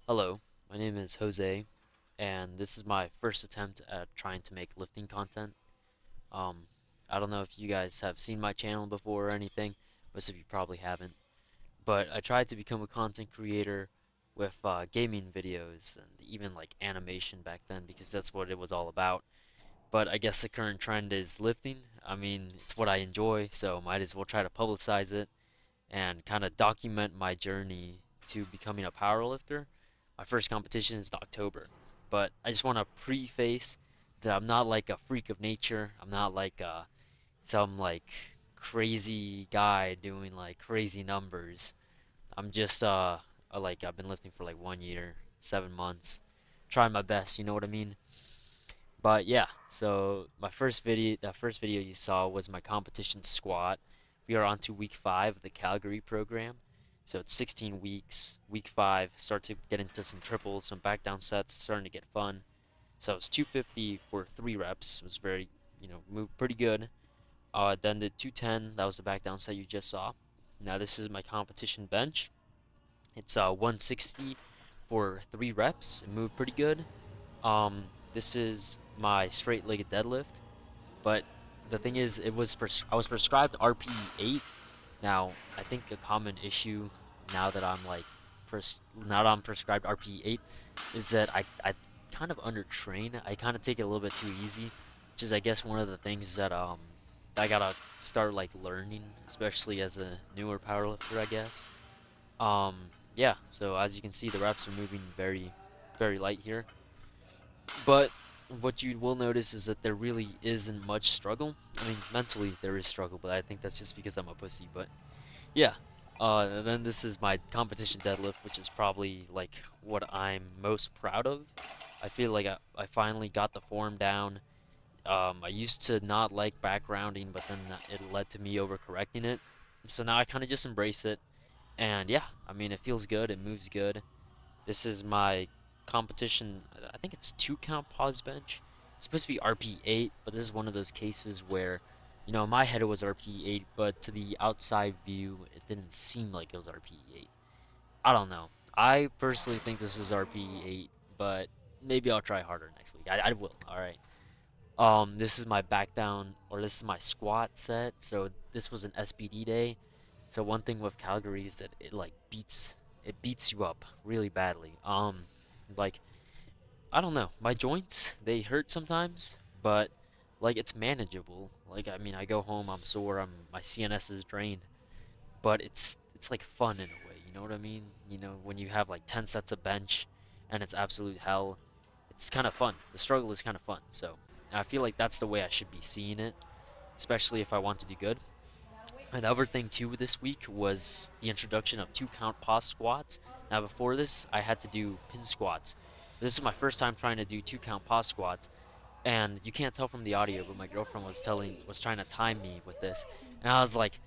Hello, my name is Jose, and this is my first attempt at trying to make lifting content. Um, I don't know if you guys have seen my channel before or anything. Most of you probably haven't, but I tried to become a content creator with gaming videos and even like animation back then because that's what it was all about. But I guess the current trend is lifting. I mean, it's what I enjoy, so might as well try to publicize it and kind of document my journey to becoming a powerlifter. My first competition is in October, but I just want to preface that I'm not like a freak of nature. I'm not like some like crazy guy doing like crazy numbers. I'm just like I've been lifting for like 1 year, 7 months, trying my best. You know what I mean? But yeah, so the first video you saw was my competition squat. We are on to week 5 of the Calgary program. So it's 16 weeks. Week 5, start to get into some triples, some back down sets, starting to get fun. So it's 250 for 3 reps. It was very, moved pretty good. Then the 210, that was the back down set you just saw. Now this is my competition bench. It's 160 for 3 reps. It moved pretty good. Um, this is my straight-legged deadlift, but the thing is, I was prescribed RPE 8. Now, I think a common issue now that I'm like now that I'm prescribed RPE 8 is that I kind of undertrain. I kind of take it a little bit too easy, which is I guess one of the things that I gotta start like learning, especially as a newer powerlifter, I guess. Um, yeah, so as you can see, the reps are moving very light here. But what you will notice is that there really isn't much struggle. I mean, mentally there is struggle, but I think that's just because I'm a pussy. But yeah, and then this is my competition deadlift, which is probably like what I'm most proud of. I feel like I finally got the form down. I used to not like backgrounding, but then it led to me overcorrecting it. So now I kind of just embrace it. And yeah, I mean, it feels good, it moves good. This is my competition. I think it's 2 count pause bench. It's supposed to be RP 8, but this is one of those cases where, in my head it was RP 8, but to the outside view, it didn't seem like it was RP 8. I don't know. I personally think this is RP 8, but maybe I'll try harder next week. I will. All right. This is my back down, or this is my squat set. So this was an SBD day. So one thing with Calgary is that it beats you up really badly. Like I don't know, my joints they hurt sometimes, but like it's manageable. Like I mean, I go home, I'm sore, my CNS is drained, but it's like fun in a way. You know what I mean? When you have like 10 sets of bench and it's absolute hell, it's kind of fun. The struggle is kind of fun. So I feel like that's the way I should be seeing it, especially if I want to do good. Another thing too this week was the introduction of 2 count pause squats. Now before this, I had to do pin squats. This is my first time trying to do 2 count pause squats, and you can't tell from the audio, but my girlfriend was trying to time me with this, and I was like,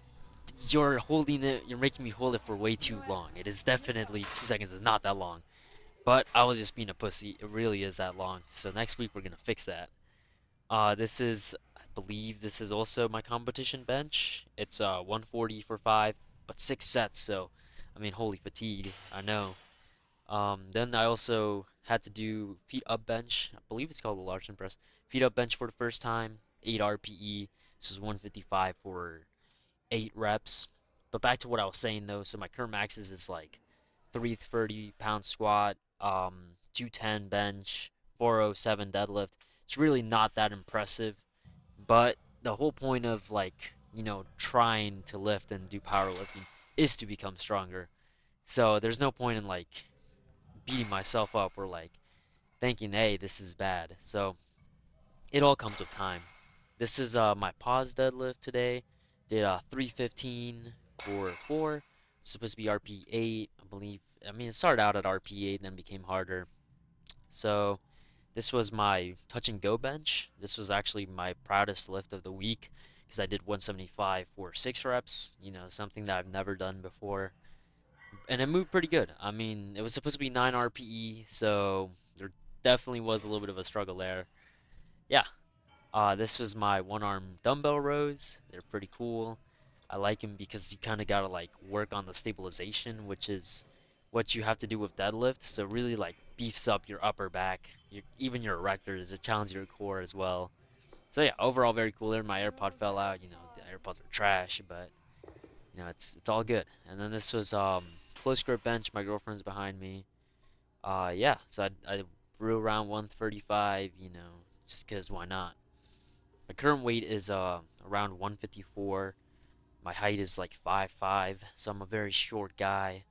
you're making me hold it for way too long. It is definitely 2 seconds is not that long, but I was just being a pussy. It really is that long. So next week we're gonna fix that. I believe this is also my competition bench. It's 140 for 5, but 6 sets. So, I mean, holy fatigue. I know. Then I also had to do feet up bench. I believe it's called the Larson press. Feet up bench for the first time. 8 RPE. This is 155 for 8 reps. But back to what I was saying though. So my current maxes is like 330 pound squat, 210 bench, 407 deadlift. It's really not that impressive, but the whole point of like, trying to lift and do powerlifting is to become stronger. So there's no point in like beating myself up or like thinking, hey, this is bad. So it all comes with time. This is my pause deadlift today. Did 315 for 4. Supposed to be RP 8, I believe. I mean, it started out at RP 8, then became harder. So this was my touch and go bench. This was actually my proudest lift of the week because I did 175 for 6 reps, something that I've never done before. And it moved pretty good. I mean, it was supposed to be 9 RPE, so there definitely was a little bit of a struggle there. Yeah, this was my one arm dumbbell rows. They're pretty cool. I like them because you kind of gotta like work on the stabilization, which is what you have to do with deadlift. So really like beefs up your upper back, even your erectors. It challenges your core as well. So yeah, overall very cool. There, my AirPod fell out. The AirPods are trash, but it's all good. And then this was close grip bench. My girlfriend's behind me. Yeah, so I threw around 135. Just 'cause why not? My current weight is around 154. My height is like 5'5", so I'm a very short guy.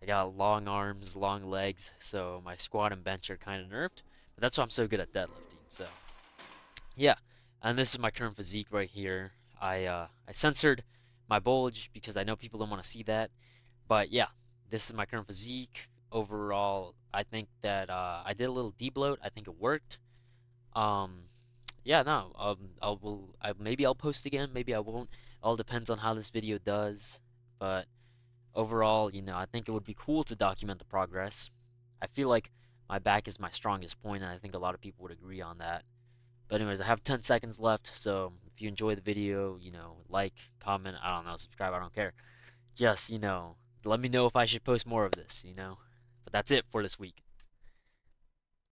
I got long arms, long legs, so my squat and bench are kind of nerfed. But that's why I'm so good at deadlifting. So yeah, and this is my current physique right here. I censored my bulge because I know people don't want to see that. But yeah, this is my current physique. Overall, I think that I did a little debloat. I think it worked. Um, yeah, no, maybe I'll post again, maybe I won't. All depends on how this video does. But overall, I think it would be cool to document the progress. I feel like my back is my strongest point, and I think a lot of people would agree on that. But anyways, I have 10 seconds left, so if you enjoy the video, like, comment, I don't know, subscribe, I don't care. Just, let me know if I should post more of this. But that's it for this week.